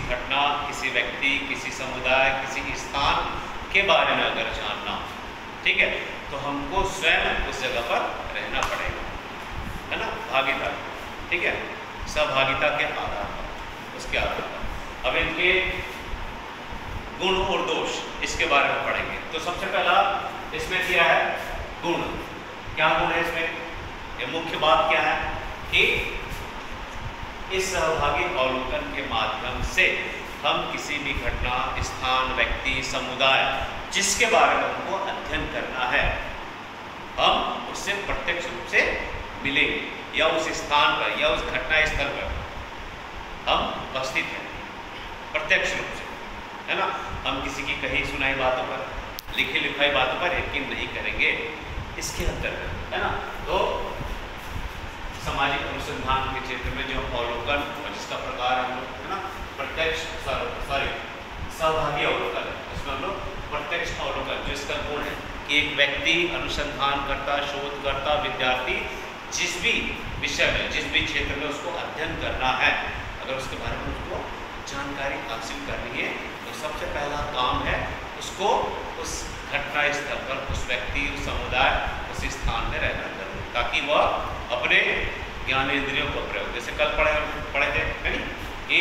घटना, किसी व्यक्ति, किसी समुदाय, किसी स्थान के बारे में अगर जानना, ठीक है, तो हमको स्वयं उस जगह पर रहना पड़ेगा, है ना। भागीदारी, ठीक है, सहभागिता के आधार पर, उसके आधार पर। अब इनके गुण और दोष इसके बारे में पढ़ेंगे। तो सबसे पहला इसमें क्या है, गुण। क्या गुण है इसमें? ये मुख्य बात क्या है कि इस सहभागी अवलोकन के माध्यम से हम किसी भी घटना, स्थान, व्यक्ति, समुदाय जिसके बारे में हमको अध्ययन करना है, हम उससे प्रत्यक्ष रूप से मिलेंगे, या उस स्थान पर या उस घटना स्थल पर हम उपस्थित हैं प्रत्यक्ष रूप से, है ना। हम किसी की कही सुनाई बातों पर, लिखी लिखाई बातों पर यकीन नहीं करेंगे, इसके अंतर्गत, है ना। तो सामाजिक अनुसंधान के क्षेत्र में जो अवलोकन और जिसका प्रकार हम लोग, है ना, प्रत्यक्ष सहभागी अवलोकन, इसमें हम लोग प्रत्यक्ष अवलोकन, जो इसका गुण है कि एक व्यक्ति, अनुसंधानकर्ता, शोधकर्ता, विद्यार्थी जिस भी विषय में, जिस भी क्षेत्र में उसको अध्ययन करना है, अगर उसके बारे में उसको जानकारी हासिल करनी है, तो सबसे पहला काम है उसको उस घटना स्थल पर, उस व्यक्ति, उस समुदाय, उस स्थान में रहना जरूरी, ताकि वह अपने ज्ञानेंद्रियों को प्रयोग, जैसे कल पढ़े थे, है नी, कि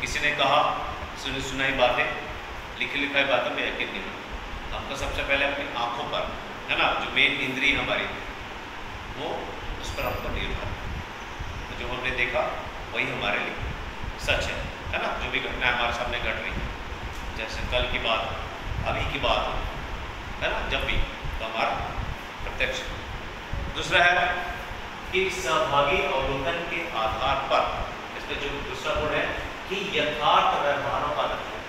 किसी ने कहा सुनी सुनाई बातें, लिखी लिखाई बातों में यकीन नहीं होता। हमको सबसे पहले अपनी आंखों पर, है ना, जो मेन इंद्रिय हमारी, वो उस पर हमको निर्भर, तो जो हमने देखा वही हमारे लिए सच है ना। जो भी घटना हमारे सामने घट रही है, जैसे कल की बात, अभी की बात, है ना, जब भी, तो हमारा प्रत्यक्ष। दूसरा है कि सहभागी अवलोकन के आधार पर, इसका जो दूसरा गुण है कि यथार्थ व्यवहारों का,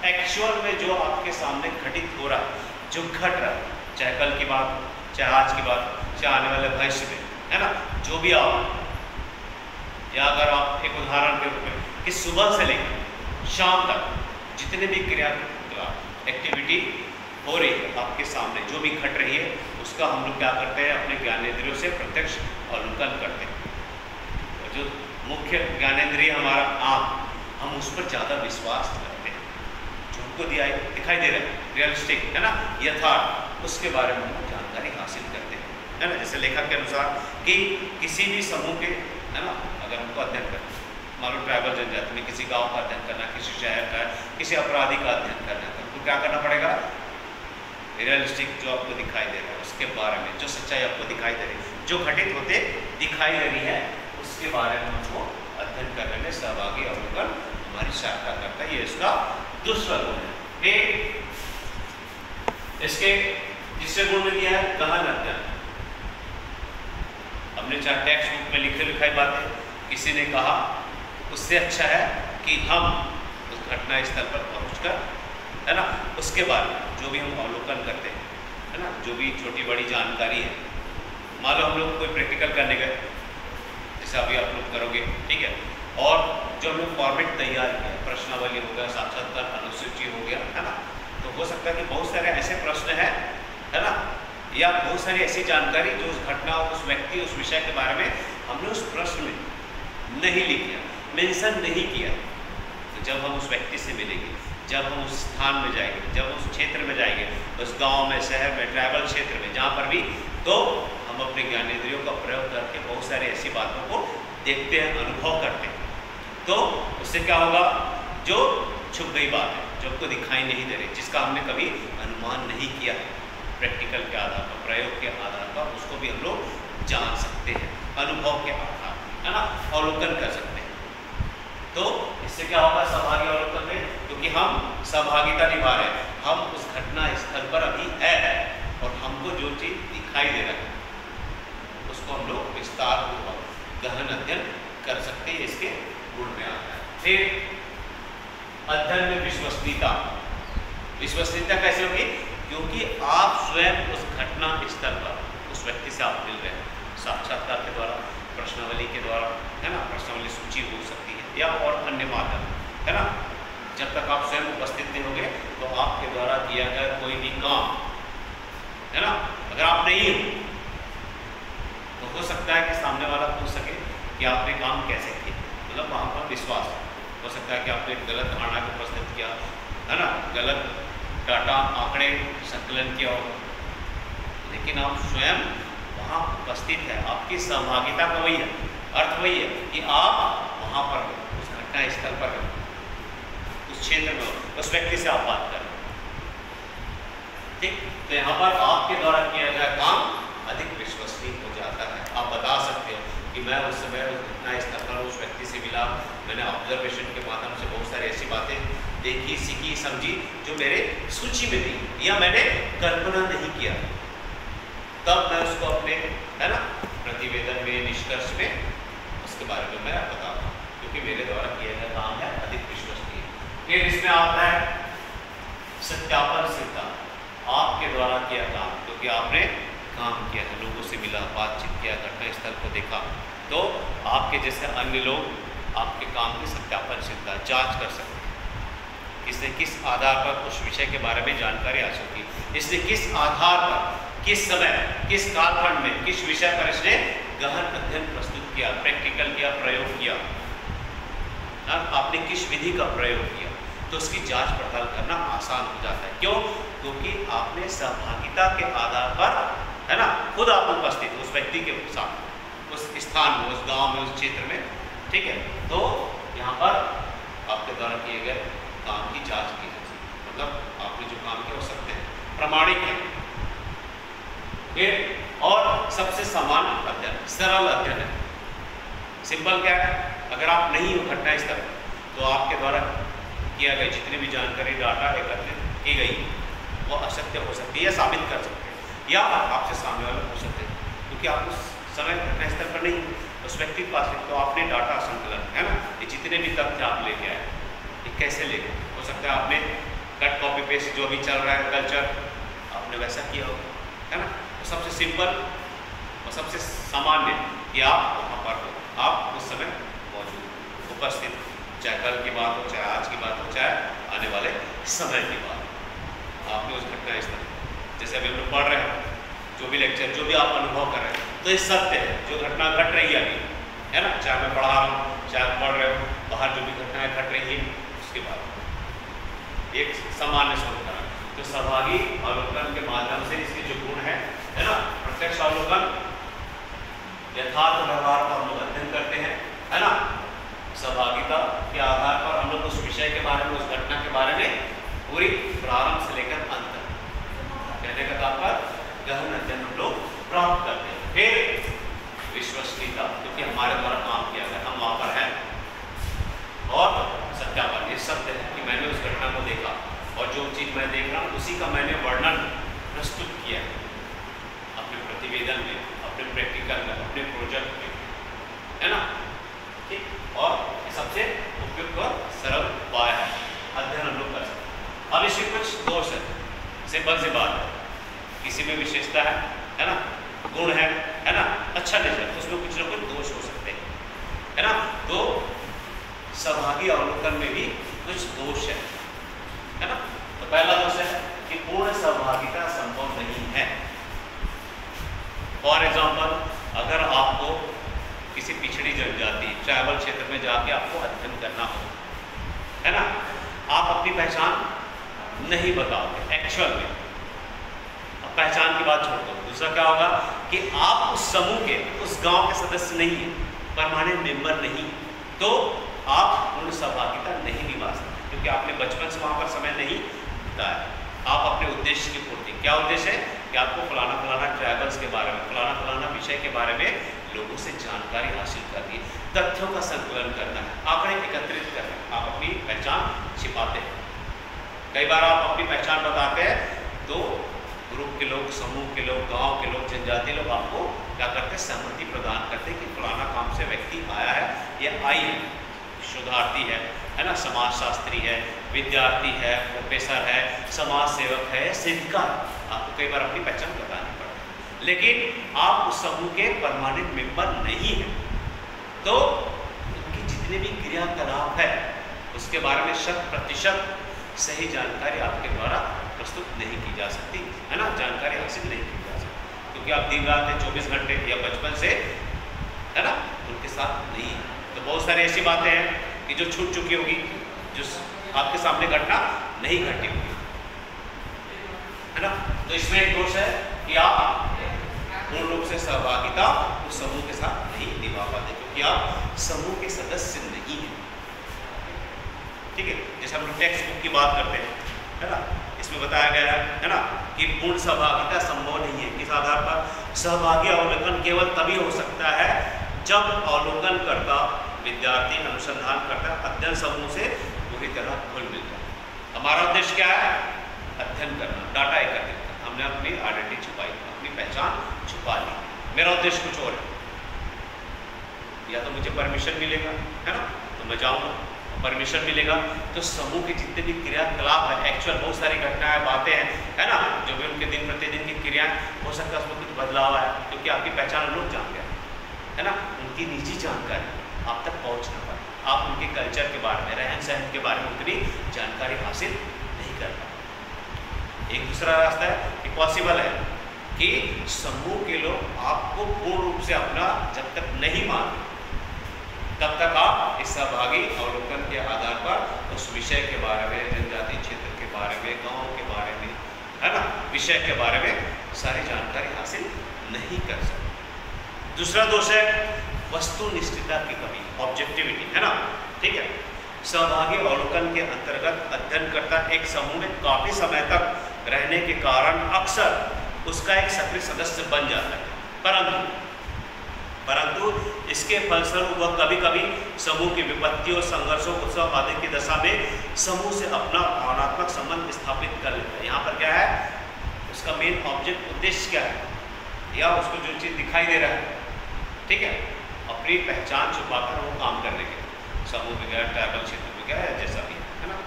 एक्चुअल में जो आपके सामने घटित हो रहा है, जो घट रहा है, चाहे कल की बात, चाहे आज की बात, चाहे आने वाले भविष्य में, है ना, जो भी आप, या अगर आप एक उदाहरण के रूप में कि सुबह से लेकर शाम तक जितने भी क्रिया एक्टिविटी हो रही है आपके सामने, जो भी घट रही है, उसका हम लोग क्या करते हैं, अपने ज्ञानेंद्रियों से प्रत्यक्ष अवलोकन करते हैं। जो मुख्य ज्ञानेंद्रिय हमारा आँख, हम उस पर ज़्यादा विश्वास करते हैं, जो हमको दिखाई दे रहा है, रियलिस्टिक, है ना, यथार्थ, उसके बारे में हम जानकारी हासिल करते हैं, है ना। जैसे लेखक के अनुसार कि किसी भी समूह के, है ना, अगर हमको अध्ययन करना, मान लो ट्राइबल जनजाति में किसी गांव का अध्ययन करना, किसी शहर का, किसी अपराधी का अध्ययन करना है, तो क्या करना पड़ेगा, रियलिस्टिक जो आपको दिखाई दे रहा है उसके बारे में, जो सच्चाई आपको दिखाई दे रही है, जो घटित होते दिखाई दे रही है, उसके बारे में हमको अध्ययन करने में सहभागी अवलोकन हमारी सहायता करता है। ये इसका दूसरा गुण है। इसके तीसरे गुण में दिया है गहन अध्ययन। हमने चाहे टेक्स्ट बुक में लिखे लिखाई बातें, किसी ने कहा, उससे अच्छा है कि हम उस घटना स्थल पर पहुंचकर, है ना, उसके बाद जो भी हम अवलोकन करते हैं, है ना, जो भी छोटी बड़ी जानकारी है, मान लो हम लोग कोई प्रैक्टिकल करने गए, जैसे अभी आप लोग करोगे, ठीक है, और जो हमने फॉर्मेट तैयार किया, प्रश्नावली हो गया, साक्षात्कार अनुसूची हो गया, है ना, तो हो सकता है कि बहुत सारे ऐसे प्रश्न हैं, है ना, या बहुत सारी ऐसी जानकारी जो उस घटना, उस व्यक्ति, उस विषय के बारे में हमने उस प्रश्न में नहीं लिखा, मेंशन नहीं किया। तो जब हम उस व्यक्ति से मिलेंगे, जब हम उस स्थान में जाएंगे, जब उस क्षेत्र में जाएंगे, उस गांव में, शहर में, ट्राइबल क्षेत्र में, जहाँ पर भी, तो हम अपने ज्ञानेंद्रियों का प्रयोग करके बहुत सारी ऐसी बातों को देखते हैं, अनुभव करते हैं। तो उससे क्या होगा, जो छुप गई बात है, जो आपको दिखाई नहीं दे रही, जिसका हमने कभी अनुमान नहीं किया, प्रैक्टिकल के आधार पर, प्रयोग के आधार पर, उसको भी हम लोग जान सकते हैं, अनुभव के आधार पर, है ना, अवलोकन कर सकते हैं। तो इससे क्या होगा सहभागी अवलोकन में, क्योंकि हम सहभागिता निभा रहे हैं, हम उस घटना स्थल पर अभी है, और हमको जो चीज़ दिखाई दे रहा है उसको हम लोग विस्तार पूर्वक गहन अध्ययन कर सकते हैं, इसके गुण में आता है। फिर अध्ययन में विश्वसनीयता। विश्वसनीयता कैसे होगी, क्योंकि आप स्वयं उस घटना स्थल पर उस व्यक्ति से आप मिल रहे हैं, साक्षात्कार के द्वारा, प्रश्नावली के द्वारा, है ना, प्रश्नावली सूची हो सकती है या और अन्य माध्यम, है ना। जब तक आप स्वयं उपस्थित नहीं होंगे तो आपके द्वारा किया गया कोई भी काम, है ना, अगर आप नहीं हो तो हो सकता है कि सामने वाला पूछ सके कि आपने काम कैसे किया, मतलब वहाँ पर विश्वास, हो सकता है कि आपने गलत धारणा को प्रस्तुत किया, है ना, गलत डाटा आंकड़े संकलन किया हो, लेकिन आप स्वयं वहाँ उपस्थित है, आपकी सहभागिता का वही है, अर्थ वही है कि आप वहाँ पर हो, उस घटना स्थल पर हो, उस क्षेत्र में हो, उस व्यक्ति से आप बात करें। ठीक, तो यहाँ पर आपके द्वारा किया गया काम अधिक विश्वसनीय हो जाता है। आप बता सकते हो कि मैं उस समय उस घटना स्थल पर उस व्यक्ति से मिला, मैंने ऑब्जर्वेशन के माध्यम से बहुत सारी ऐसी बातें देखी, सीखी, समझी जो मेरे सूची में थी या मैंने कल्पना नहीं किया, तब मैं उसको अपने, है ना, प्रतिवेदन में, निष्कर्ष में उसके बारे में मैं बताऊंगा, क्योंकि मेरे द्वारा किया गया काम है अधिक विश्वसनीय। फिर इसमें आता है सत्यापन सिद्धांत, आपके द्वारा किया काम, क्योंकि आपने काम किया है, लोगों से मिला, बातचीत किया, घटना स्थल को देखा, तो आपके जैसे अन्य लोग आपके काम की सत्यापन सिद्धांत जांच कर सकते हैं, इसने किस आधार पर उस विषय के बारे में जानकारी हासिल की, इसने किस आधार पर, किस समय, किस कालखंड में, किस विषय पर इसने गहन अध्ययन प्रस्तुत किया, प्रैक्टिकल किया, प्रयोग किया, आपने किस विधि का प्रयोग किया, तो उसकी जांच पड़ताल करना आसान हो जाता है। क्यों? क्योंकि आपने सहभागिता के आधार पर, है ना, खुद आप उपस्थित उस व्यक्ति के साथ, उस स्थान में, उस गांव में, उस क्षेत्र में, ठीक है, तो यहाँ पर आपके द्वारा किए गए काम की जांच की जाती है, मतलब आपने जो काम किया वो सत्य है, प्रामाणिक है। फिर और सबसे सामान्य अध्ययन, सरल अध्ययन है। सिंपल क्या है, अगर आप नहीं हो घटना स्थल पर, तो आपके द्वारा किया गया जितनी भी जानकारी, डाटा एकत्रित की गई, वो असत्य हो सकती है या साबित कर सकते हैं, या आपसे सामने वाले हो सकते हैं, क्योंकि आप उस समय घटना स्थल पर नहीं, उस व्यक्ति के पास, तो आपने डाटा संकलन, है ना, ये जितने भी तथ्य आप लेके आए, ये कैसे ले, हो सकता है आपने कट कॉपी पेस्ट जो भी चल रहा है कल्चर, आपने वैसा किया हो, है ना। तो सबसे सिंपल और सबसे सामान्य कि आप वहाँ पर हो, आप उस समय मौजूद, उपस्थित, चाहे कल की बात हो, चाहे आज की बात हो, चाहे आने वाले समय की बात, आपने उस घटना स्थल, जैसे अभी हम लोग पढ़ रहे हैं, जो भी लेक्चर, जो भी आप अनुभव कर रहे हैं, तो ये सत्य है, जो घटना घट रही है अभी, है ना, चाहे मैं पढ़ा रहा हूँ, चाहे आप पढ़ रहे हो, बाहर जो भी घटनाएं घट रही है, उसके बाद एक सामान्य समीकरण, तो सहभागी अवलोकन के माध्यम से इसके जो गुण है ना, प्रत्यक्ष अवलोकन, यथार्थ व्यवहार का हम लोग अध्ययन करते हैं, है ना, सहभागिता के आधार पर हम लोग उस विषय के बारे में, उस घटना के बारे में पूरी प्रारंभ से लेकर अंत तक, कहने का तात्पर्य गहन अध्ययन हम लोग प्राप्त करते हैं। फिर विश्वसनीयता, क्योंकि हमारे द्वारा काम किया गया, हम वहाँ पर हैं, और सत्यापन, ये सत्य है कि मैंने उस घटना को देखा और जो चीज़ मैं देख रहा हूँ उसी का मैंने वर्णन प्रस्तुत किया है अपने प्रतिवेदन में, अपने प्रैक्टिकल में, अपने प्रोजेक्ट में, है ना, ठीक, और ये सबसे उपयुक्त और सरल उपाय है, अध्ययन हम लोग कर सकते हैं। अब इसके कुछ दोष है, सिंपल सी बात है, किसी में विशेषता है ना, गुण है ना, अच्छा नेचर, तो उसमें कुछ ना कुछ दोष हो सकते हैं, है ना, तो सहभागी अवलोकन में भी कुछ दोष है ना। तो पहला दोष है कि पूर्ण सहभागिता संभव नहीं है। फॉर एग्जाम्पल, अगर आपको किसी पिछड़ी जनजाति, ट्राइबल क्षेत्र में जाके आपको अध्ययन करना हो, है ना, आप अपनी पहचान नहीं बताओगे एक्चुअल में, अब पहचान की बात छोड़ दो, दूसरा क्या होगा कि आप उस समूह के, उस गांव के सदस्य नहीं है, परमानेंट मेंबर नहीं, तो आप पूर्ण सहभागिता नहीं निभा सकते, क्योंकि आपने बचपन से वहाँ पर समय नहीं बिताया। आप अपने उद्देश्य की पूर्ति, क्या उद्देश्य है कि आपको फलाना फलाना ट्राइबल्स के बारे में, फलाना फलाना विषय के बारे में लोगों से जानकारी हासिल करनी है, तथ्यों का संकलन करना है, आंकड़े एकत्रित करना है, आप अपनी पहचान छिपाते हैं। कई बार आप अपनी पहचान बताते हैं तो ग्रुप के लोग, समूह के लोग, गांव के लोग, जनजाति लोग आपको क्या करते हैं, सहमति प्रदान करते हैं कि फलाना काम से व्यक्ति आया है या आई है, शोधार्थी है ना, समाजशास्त्री है, विद्यार्थी है, प्रोफेसर है, समाज सेवक है, सेविका है, आपको कई बार अपनी पहचान बतानी पड़ती है, लेकिन आप उस समूह के परमानेंट मेंबर नहीं हैं, तो उनकी जितने भी क्रियाकलाप है उसके बारे में 100% सही जानकारी आपके द्वारा प्रस्तुत नहीं की जा सकती, है ना, जानकारी हासिल नहीं की जा सकती, क्योंकि आप दिन रात 24 घंटे या बचपन से, है ना, उनके साथ नहीं है। तो बहुत सारी ऐसी बातें हैं कि जो छूट चुकी होगी, जो आपके सामने घटना नहीं घटी होगी, है ना। तो इसमें एक दोष है कि आप पूर्ण रूप से सहभागिता उस समूह के साथ नहीं निभा पाते, क्योंकि आप समूह के सदस्य नहीं हैं। ठीक है, जैसे हम लोग टेक्स्ट बुक की बात करते हैं, है ना, इसमें बताया गया है ना, कि पूर्ण सहभागिता संभव नहीं है। किस आधार पर? सहभागी अवलोकन केवल तभी हो सकता है जब अवलोकन करता विद्यार्थी अनुसंधान करता अध्ययन समूह से पूरी तरह घुल मिल जाए। हमारा उद्देश्य क्या है? अध्ययन करना, डाटा एकत्रित करना। हमने अपनी आइडेंटिटी छुपाई, अपनी पहचान छुपा ली। मेरा उद्देश्य कुछ और है, या तो मुझे परमिशन मिलेगा, है ना, तो मैं जाऊँगा, परमिशन मिलेगा तो समूह के जितने भी क्रियाकलाप है, एक्चुअल बहुत सारी घटनाएं, बातें हैं, है ना, जो भी उनके दिन प्रतिदिन की क्रियाएं, हो सकता है उसमें कुछ बदलाव आया, क्योंकि आपकी पहचान लोग जान गए, है ना। उनकी निजी जानकारी आप तक पहुंच ना पाए, आप उनके कल्चर के बारे में, रहन सहन के बारे में उतनी जानकारी हासिल नहीं कर पाए। एक दूसरा रास्ता है कि पॉसिबल है कि समूह के लोग आपको पूर्ण रूप से अपना जब तक नहीं मानते, तब तक आप इस सहभागी अवलोकन के आधार पर उस विषय के बारे में, जनजातीय क्षेत्र के बारे में, गांव के बारे में, है ना, विषय के बारे में सारी जानकारी हासिल नहीं कर सकते। दूसरा दोष है वस्तुनिष्ठता की कमी, ऑब्जेक्टिविटी, है ना। ठीक है, सहभागी अवलोकन के अंतर्गत अध्ययनकर्ता एक समूह में काफी समय तक रहने के कारण अक्सर उसका एक सक्रिय सदस्य बन जाता है, परंतु इसके फलस्वरूप वह कभी कभी समूह की विपत्तियों, संघर्षों, उत्सव आदि की दशा में समूह से अपना भावनात्मक संबंध स्थापित कर लेता है। यहाँ पर क्या है, उसका मेन ऑब्जेक्ट, उद्देश्य क्या है, या उसको जो चीज़ दिखाई दे रहा है, ठीक है, अपनी पहचान छुपाकर वो काम करने के, समूह में गया, ट्राइबल क्षेत्र में गया, जैसा भी है ना।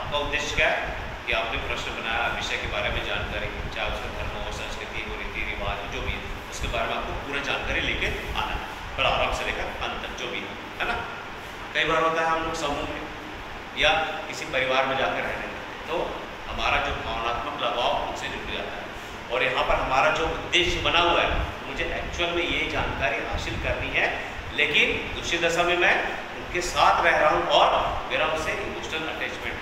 आपका उद्देश्य क्या है कि आपने प्रश्न बनाया, विषय के बारे में जानकारी, चाहे उसका धर्म हो, संस्कृति हो, रीति रिवाज जो भी है, उसके बारे में आपको पूरा जानकारी लेके आना है, प्रारंभ से लेकर अंत तक जो भी है ना। कई बार होता है हम लोग समूह में या किसी परिवार में जाकर रहने तो हमारा जो भावनात्मक लगाव उनसे जुड़ जाता है, और यहाँ पर हमारा जो उद्देश्य बना हुआ है, मुझे एक्चुअल में ये जानकारी हासिल करनी है, लेकिन दूसरी दशा में मैं उनके साथ रह रहा हूँ और मेरा उनसे इमोशनल अटैचमेंट,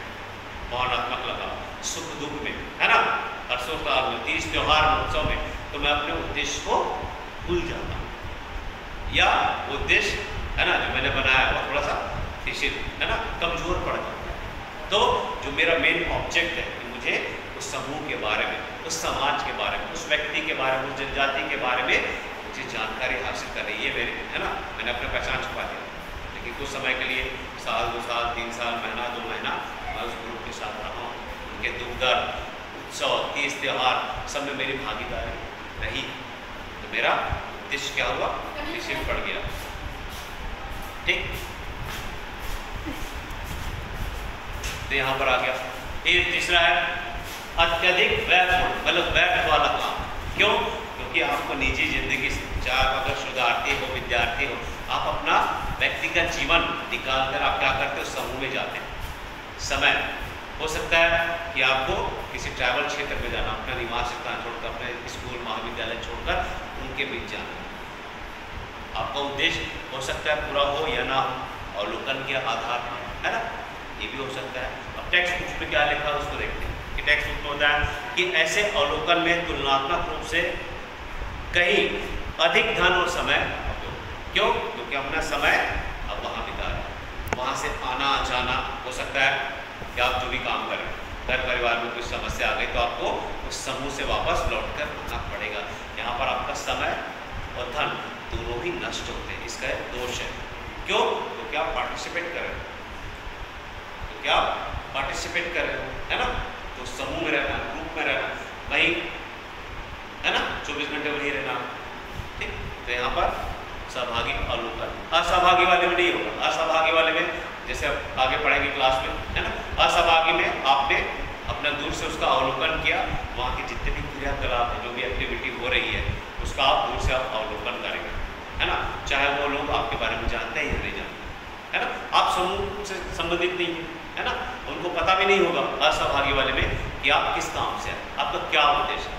भावनात्मक लगाव, सुख दुख में, है ना, हर्षोल्लास में, तीज त्योहार उत्सव में, तो मैं अपने उद्देश्य को भूल जाता हूँ, या उद्देश्य, है ना, जो मैंने बनाया वो थोड़ा सा शिथिल, है ना, कमजोर पड़ जाता है। तो जो मेरा मेन ऑब्जेक्ट है कि मुझे उस समूह के बारे में, उस समाज के बारे में, उस व्यक्ति के बारे में, उस जनजाति के बारे में मुझे जानकारी हासिल करनी है, मेरे, है ना, मैंने अपना पहचान छुपा दिया, लेकिन कुछ समय के लिए, साल 2 साल 3 साल, महीना 2 महीना मैं उस ग्रुप के साथ रहा हूँ, उनके दुख दर्द, उत्सव, तीज त्योहार सब में मेरी भागीदारी रही, तो मेरा उद्देश्य क्या हुआ, शिथिल पड़ गया। ठीक, तो यहाँ पर आ गया। एक तीसरा है अत्यधिक व्यर्थपूर्ण, मतलब व्यर्थ वाला काम। क्यों? क्योंकि आपको निजी जिंदगी से, चाहे अगर शोधार्थी हो, विद्यार्थी हो, आप अपना व्यक्तिगत जीवन निकाल कर आप क्या करते हो, समूह में जाते हैं। समय हो सकता है कि आपको किसी ट्राइबल क्षेत्र में जाना, अपना निवास स्थान छोड़कर, अपने स्कूल महाविद्यालय छोड़कर उनके बीच जाना। आपका उद्देश्य हो सकता है पूरा हो या ना हो, अवलोकन के आधार पर, है ना, ये भी हो सकता है। अब टेक्स्ट बुक में क्या लिखा है उसको देखते हैं कि टेक्स्ट बुक में होता है कि ऐसे अवलोकन में तुलनात्मक रूप से कहीं अधिक धन और समय उपयोग। क्यों? क्योंकि अपना समय अब वहाँ बिता रहे हैं, वहाँ से आना जाना, हो सकता है कि आप जो भी काम करें, घर परिवार में कुछ समस्या आ गई तो आपको उस समूह से वापस लौट कर आना पड़ेगा। यहाँ पर आपका समय और धन दोनों ही नष्ट होते हैं, इसका एक दोष है। क्यों? क्योंकि आप पार्टिसिपेट कर रहे हो, क्योंकि आप पार्टिसिपेट कर रहे हो, है ना, तो समूह में रहना, ग्रुप में रहना, वही, है ना, 24 घंटे वही रहना। ठीक, तो यहाँ पर सहभागी अवलोकन, असहभागी वाले में नहीं होगा। असहभागी वाले में जैसे आप आगे पढ़ेंगे क्लास में, है ना, असहभागी में आपने अपना दूर से उसका अवलोकन किया, वहाँ की जितने भी क्रियाकलाप है, जो भी एक्टिविटी हो रही है, उसका आप दूर से आप अवलोकन करेंगे, है ना, चाहे वो लोग आपके बारे में जानते हैं या नहीं जानते, है ना, आप समूह से संबंधित नहीं है ना, उनको पता भी नहीं होगा असहभागी वाले में कि आप किस काम से हैं, आपका क्या उद्देश्य है।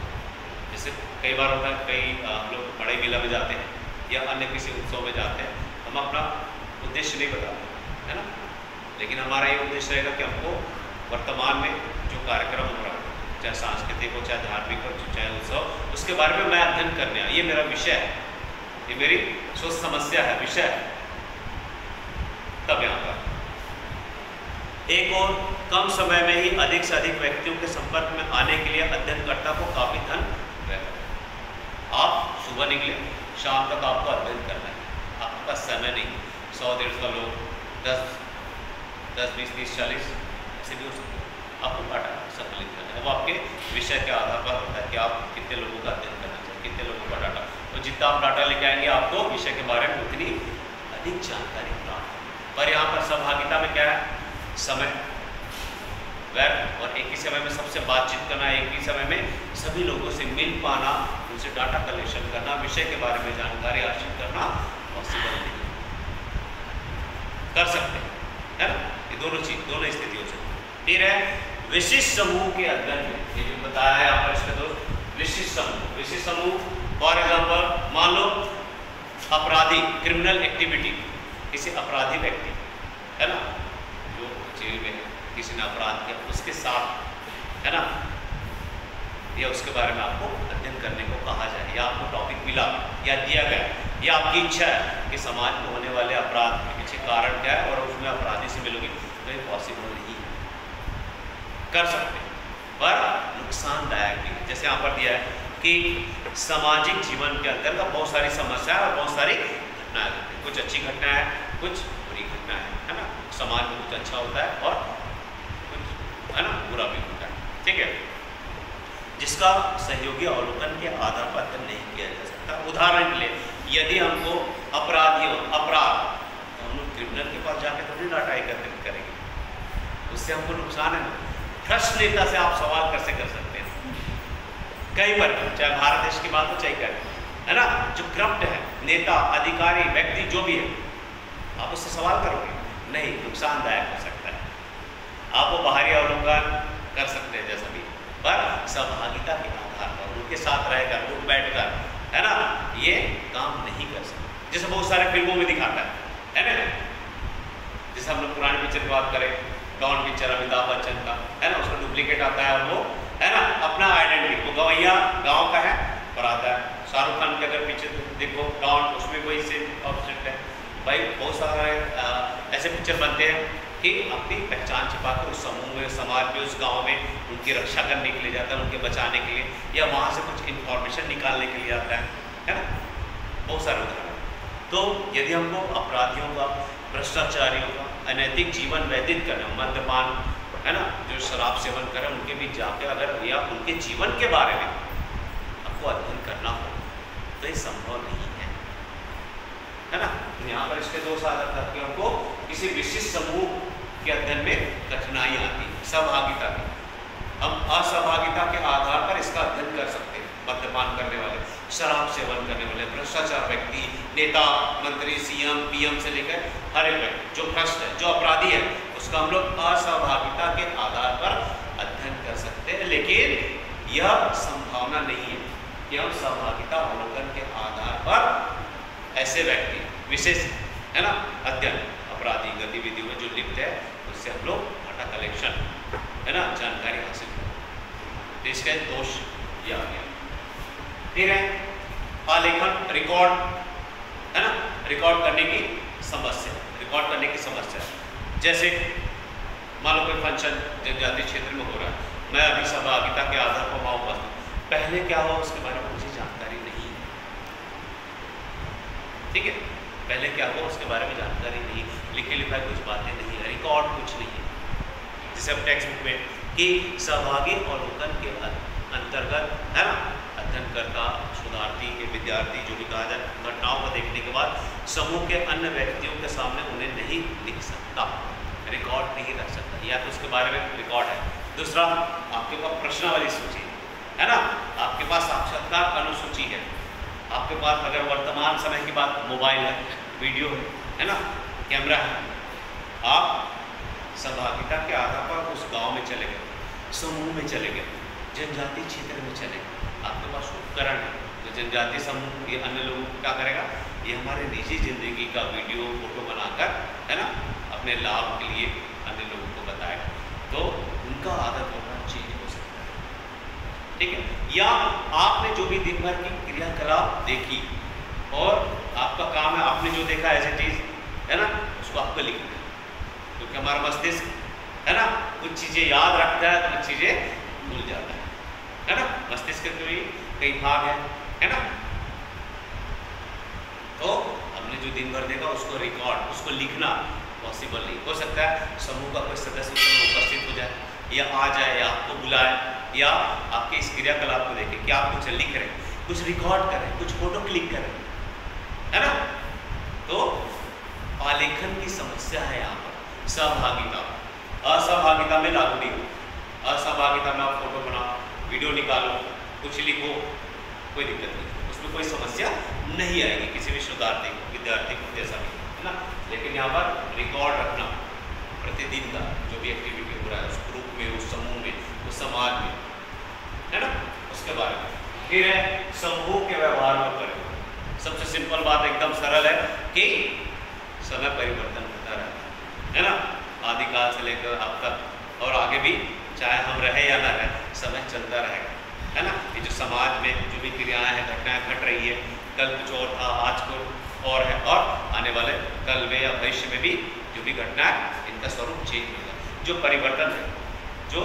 जैसे कई बार होता है, कई हम लोग बड़े मेला में जाते हैं या अन्य किसी उत्सव में जाते हैं, हम अपना उद्देश्य नहीं बताते, है ना। लेकिन हमारा ये उद्देश्य रहेगा कि हमको वर्तमान में जो कार्यक्रम हो रहा है, चाहे सांस्कृतिक हो, चाहे धार्मिक हो, चाहे उत्सव, उसके बारे में मैं अध्ययन करने आया। ये मेरा विषय है, ये मेरी सोच समस्या है, विषय है। तब यहाँ पर एक और कम समय में ही अधिक से अधिक व्यक्तियों के संपर्क में आने के लिए अध्ययनकर्ता को काफी धन व्यय। आप सुबह निकले, शाम तक आपको अध्ययन करना है, आपके पास समय नहीं। 100-150 लोग, 10, 20, 30, 40 ऐसे भी हो सकते हैं। आपको डाटा संकलित करना है, वो आपके विषय के आधार पर होता है कि आप कितने लोगों का अध्ययन करना चाहिए, कितने लोगों का डाटा। तो जितना आप डाटा लेके आएंगे आपको विषय के बारे में उतनी अधिक जानकारी प्राप्त होगी। पर यहाँ पर सहभागिता में क्या है, समय व्यर्थ और एक ही समय में सबसे बातचीत करना, एक ही समय में सभी लोगों से मिल पाना, उनसे डाटा कलेक्शन करना, विषय के बारे में जानकारी हासिल करना पॉसिबल नहीं। कर सकते हैं, है ना। ये दोनों चीज, दोनों स्थिति हो सकती है। फिर है विशिष्ट समूह के अध्ययन में, ये जो बताया है यहाँ पर इसके दोस्त, विशिष्ट समूह। विशिष्ट समूह फॉर एग्जाम्पल मान लो अपराधी, क्रिमिनल एक्टिविटी, किसी अपराधी व्यक्ति, है ना, जो जेल में किसी ने अपराध किया, उसके साथ, है ना, या उसके बारे में आपको अध्ययन करने को कहा जाए, या आपको टॉपिक मिला या दिया गया, या आपकी इच्छा है कि समाज में होने वाले अपराध के पीछे कारण क्या है और उसमें अपराधी से मिलोगे, तो ये पॉसिबल नहीं है। कर सकते हैं पर नुकसानदायक भी। जैसे यहाँ पर दिया है कि सामाजिक जीवन के अंतर्गत बहुत सारी समस्याएं और बहुत सारी घटनाएं होती हैं। कुछ अच्छी घटनाएं हैं, कुछ बुरी घटनाएं, है ना। समाज में कुछ अच्छा होता है और कुछ, है ना, बुरा भी होता है, ठीक है, जिसका सहयोगी अवलोकन के आधार पर अध्ययन नहीं किया जा सकता। उदाहरण के लिए यदि हमको अपराध, तो हम लोग क्रिमिनल के पास जाकर थोड़ी डाटा एकत्रित करेंगे, उससे हमको नुकसान है ना। भ्रष्ट नेता से आप सवाल कैसे कर सकते हैं, कहीं पर, चाहे भारत देश की बात हो चाहे कहीं, है ना, जो करप्ट है नेता, अधिकारी, व्यक्ति जो भी है, आप उससे सवाल करोगे नहीं, नुकसानदायक हो सकता है। आप वो बाहरी अवलोकन कर सकते हैं जैसा भी, पर सहभागिता के आधार पर उनके साथ रहकर, उठ बैठकर, है ना, ये काम नहीं कर सकते। जैसे बहुत सारे फिल्मों में दिखाता है ना, जैसे हम लोग पुरानी पिक्चर की बात करें, डॉन पिक्चर अमिताभ बच्चन का, है ना, उसका डुप्लीकेट आता है और वो, है ना, अपना आइडेंटिटी, वो गवैया गाँव का है पर आता है। शाहरुख खान की अगर पिक्चर देखो डॉन, उसमें वही सेम ऑब्जेक्ट है। भाई बहुत सारे ऐसे पिक्चर बनते हैं कि अपनी पहचान छिपा कर उस समूह में, समाज में, उस गांव में उनकी रक्षा करने के लिए जाता है, उनके बचाने के लिए, या वहाँ से कुछ इन्फॉर्मेशन निकालने के लिए आता है ना, बहुत सारे उदाहरण। तो यदि हमको अपराधियों का, भ्रष्टाचारियों का अनैतिक जीवन व्यतीत करना, मद्यपान, है ना, जो शराब सेवन करें, उनके बीच जाकर अगर या उनके जीवन के बारे में आपको अध्ययन करना हो तो ये संभव नहीं है ना। यहाँ पर इसके दो साधन को किसी विशिष्ट समूह के अध्ययन में कठिनाई आती है। सहभागिता की, हम असहभागिता के आधार पर इसका अध्ययन कर सकते हैं। मद्यपान करने वाले, शराब सेवन करने वाले, भ्रष्टाचार व्यक्ति, नेता, मंत्री, सीएम, पीएम से लेकर हर एक व्यक्ति जो भ्रष्ट है, जो अपराधी है, उसका हम लोग असहभागिता के आधार पर अध्ययन कर सकते हैं। लेकिन यह संभावना नहीं है कि हम सहभागिता अवलोकन के आधार पर ऐसे व्यक्ति विशेष, है ना, अध्ययन अपराधी गतिविधियों में जो लिप्त है उससे हम लोग डाटा कलेक्शन, है ना, जानकारी हासिल करें। तो इसका दोष यह आ गया। फिर है आलेखन, रिकॉर्ड, है ना, रिकॉर्ड करने की समस्या, रिकॉर्ड करने की समस्या। जैसे मान लो कोई फंक्शन जनजातीय क्षेत्र में हो रहा है, मैं अभी सहभागिता के आधार पर वहाँ उपस्थित, पहले क्या हुआ उसके बारे में मुझे जानकारी नहीं है, ठीक है, पहले क्या हुआ उसके बारे में जानकारी नहीं, लिखे लिखाई कुछ बातें नहीं है, रिकॉर्ड कुछ नहीं है। जैसे अब टेक्स्ट बुक में कि सहभागी अवलोकन के अंतर्गत, है ना, अध्ययनकर्ता, शोधार्थी के विद्यार्थी जो भी कहा जाए, घटनाओं को देखने के बाद समूह के अन्य व्यक्तियों के सामने उन्हें नहीं लिख सकता, रिकॉर्ड नहीं रख सकता, या तो उसके बारे में रिकॉर्ड है। दूसरा, आपके पास प्रश्नावली सूची है ना, आपके पास साक्षात्कार अनुसूची है, आपके पास अगर वर्तमान समय की बात, मोबाइल है, वीडियो है ना, कैमरा है, आप सहभागिता के आधार पर उस गांव में चले गए, समूह में चले गए, जनजातीय क्षेत्र में चले गए, आपके पास उपकरण है, तो जनजातीय समूह ये अन्य लोगों को क्या करेगा, ये हमारे निजी जिंदगी का वीडियो फोटो बनाकर, है ना, अपने लाभ के लिए अन्य लोगों को बताए तो उनका आदत व्यवहार चेंज हो सकता है। ठीक है। या आपने जो भी दिन भर की क्रियाकलाप देखी और आपका काम है आपने जो देखा एज इट इज, है ना, उसको आपको लिखना है, क्योंकि हमारा मस्तिष्क, है ना, कुछ चीज़ें याद रखता है, कुछ चीज़ें भूल जाता है ना। मस्तिष्क के भी कई भाग है ना। तो हमने जो दिन भर देखा उसको रिकॉर्ड, उसको लिखना पॉसिबल नहीं हो सकता है। समूह का कोई सदस्य उसमें उपस्थित हो जाए या आ जाए या आपको बुलाए या आपके इस क्रियाकलाप को देखे कि आप कुछ लिख रहे हैं, कुछ रिकॉर्ड कर रहे हैं, कुछ फोटो क्लिक कर रहे हैं, है ना। तो आलेखन की समस्या है यहाँ पर। सहभागिता, असहभागिता में लागू नहीं हो। असहभागिता में आप फोटो बनाओ, वीडियो निकालो, कुछ लिखो, कोई दिक्कत नहीं, उसमें कोई समस्या नहीं आएगी किसी भी शोधार्थी को, विद्यार्थी को, जैसा भी, है ना। लेकिन यहाँ पर रिकॉर्ड रखना प्रतिदिन का जो भी एक्टिविटी हो रहा है उस ग्रुप में, उस समूह में, उस समाज में, है ना, उसके बारे में। फिर है समूह के व्यवहार में परिवर्तन। सबसे सिंपल बात एकदम सरल है कि समय परिवर्तन होता रहता है ना, आदिकाल से लेकर अब तक और आगे भी, चाहे हम रहे या ना रहे, समय चलता रहेगा, है ना। ये जो समाज में जो भी क्रियाएं हैं, घटनाएं घट रही है, कल कुछ और था, आज को और है, और आने वाले कल में या भविष्य में भी जो भी घटना है इनका स्वरूप चेंज होगा। जो परिवर्तन है, जो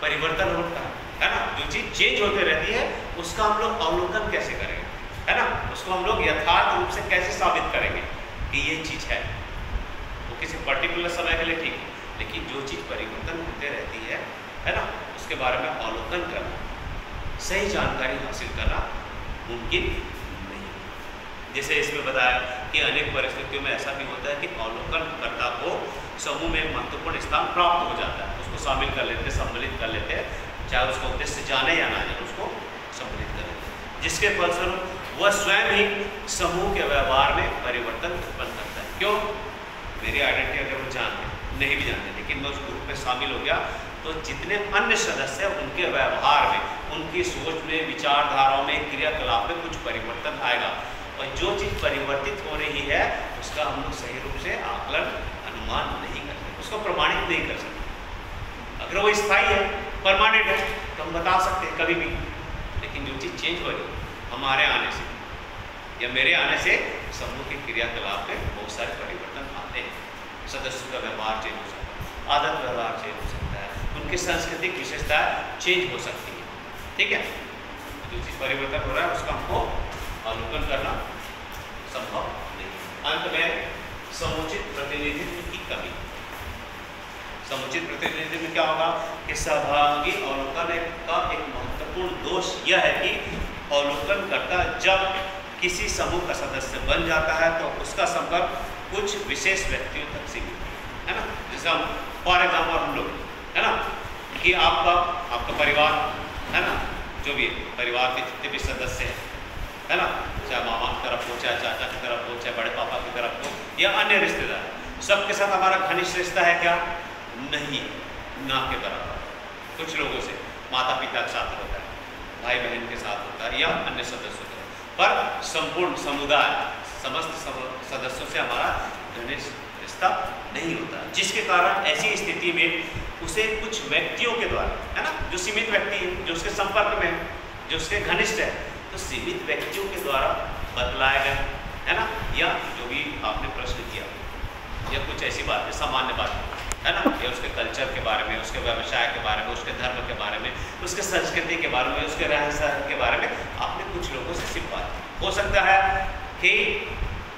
परिवर्तन होता है ना, जो चीज़ चेंज होते रहती है उसका हम लोग अवलोकन कैसे करेंगे, है ना, उसको हम लोग यथार्थ रूप से कैसे साबित करेंगे कि ये चीज़ है। वो किसी पर्टिकुलर समय के लिए ठीक है, लेकिन जो चीज़ परिवर्तन होते रहती है ना, उसके बारे में अवलोकन करना, सही जानकारी हासिल करना मुमकिन नहीं। जैसे इसमें बताया कि अनेक परिस्थितियों में ऐसा भी होता है कि अवलोकनकर्ता को समूह में एक महत्वपूर्ण स्थान प्राप्त हो जाता है, उसको शामिल कर लेते हैं, सम्मिलित कर लेते हैं, चाहे उसका उद्देश्य जाने या ना जाने, उसको सम्मिलित कर लेते हैं, जिसके फलस्वरूप वह स्वयं ही समूह के व्यवहार में परिवर्तन उत्पन्न करता है। क्यों? मेरी आइडेंटिटी अगर वो जानते नहीं भी जानते, लेकिन मैं उस ग्रुप में शामिल हो गया तो जितने अन्य सदस्य हैं उनके व्यवहार में, उनकी सोच में, विचारधाराओं में, क्रियाकलाप में कुछ परिवर्तन आएगा, और जो चीज़ परिवर्तित हो रही है उसका हम लोग सही रूप से आकलन, अनुमान नहीं कर सकते, उसको प्रमाणित नहीं कर सकते। अगर वो स्थायी है, परमानेंट है, तो हम बता सकते हैं कभी भी, लेकिन जो चीज़ चेंज हो रही है हमारे आने से या मेरे आने से, समूह के क्रियाकलाप में बहुत सारे परिवर्तन आते हैं। सदस्यों का व्यवहार चेंज हो सकता है, आदत व्यवहार चेंज हो सकता है, उनकी सांस्कृतिक विशेषता चेंज हो सकती है। ठीक है, जो चीज़ परिवर्तन हो रहा है उसका हमको अवलोकन करना संभव नहीं। अंत में समुचित प्रतिनिधित्व की कमी। समुचित प्रतिनिधित्व में क्या होगा कि सहभागी अवलोकन का एक महत्वपूर्ण दोष यह है कि अवलोकनकर्ता जब किसी समूह का सदस्य बन जाता है तो उसका संपर्क कुछ विशेष व्यक्तियों तक सीमित है ना। जैसे हम फॉर एग्जाम्पल हम लोग, है ना, कि आपका परिवार, है ना, जो भी परिवार के जितने भी सदस्य हैं, है ना, चाहे मामा की तरफ हो, चाहे चाचा की तरफ हो, चाहे बड़े पापा की तरफ हो या अन्य रिश्तेदार, सबके साथ हमारा घनिष्ठ रिश्ता है क्या? नहीं, ना के बराबर। कुछ लोगों से माता पिता के साथ होता है, भाई बहन के साथ होता है या अन्य सदस्यों के, पर संपूर्ण समुदाय, समस्त सदस्यों से हमारा घनिष्ठ रिश्ता नहीं होता, जिसके कारण ऐसी स्थिति में उसे कुछ व्यक्तियों के द्वारा, है ना, जो सीमित व्यक्ति है, जो उसके संपर्क में है, जो उसके घनिष्ठ है, तो सीमित व्यक्तियों के द्वारा बतलाया गया, है ना, या जो भी आपने प्रश्न किया या कुछ ऐसी बात है, सामान्य बात है ना, या उसके कल्चर के बारे में, उसके व्यवसाय के बारे में, उसके धर्म के बारे में, उसके संस्कृति के बारे में, उसके रहन सहन के बारे में आपने कुछ लोगों से सिर्फ बात की। हो सकता है कि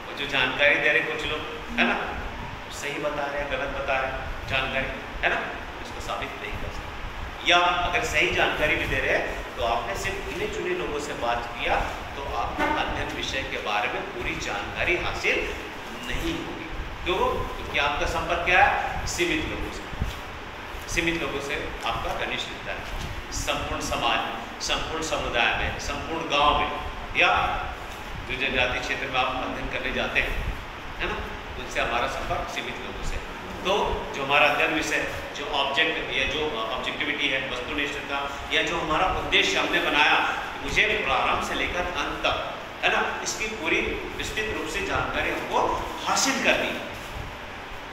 वो जो जानकारी दे रहे कुछ लोग, है ना, सही बता रहे हैं, गलत बता रहे हैं जानकारी, है ना, इसको साबित नहीं कर सकते, या अगर सही जानकारी भी दे रहे हैं तो आपने सिर्फ गिने चुने लोगों से बात किया तो आपको अध्ययन विषय के बारे में पूरी जानकारी हासिल नहीं होगी। क्यों? क्योंकि आपका संपर्क क्या है? सीमित लोगों से, सीमित लोगों से आपका घनिष्ठ रिश्ता है। संपूर्ण समाज, संपूर्ण समुदाय में, संपूर्ण गांव में, या जो जनजातीय क्षेत्र में आप अध्ययन करने जाते हैं, है ना, उनसे हमारा संपर्क सीमित लोगों से। तो जो हमारा अध्ययन विषय, जो ऑब्जेक्ट या जो ऑब्जेक्टिविटी है, वस्तुनिष्ठता, या जो हमारा उद्देश्य हमने बनाया, मुझे प्रारंभ से लेकर अंत तक, है ना, इसकी पूरी विस्तृत रूप से जानकारी हमको हासिल करनी है।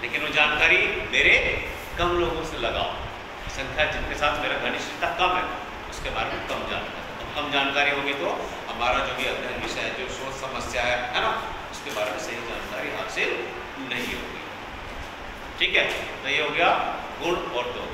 लेकिन वो जानकारी मेरे कम लोगों से लगाओ। संख्या जिनके साथ मेरा घनिष्ठता कम है उसके बारे में कम जानकारी, तो कम जानकारी होगी तो हमारा जो भी अध्ययन विषय है, जो शोध समस्या है ना, उसके बारे में सही जानकारी हासिल नहीं होगी। ठीक है, तो ये हो गया गुण और दोष।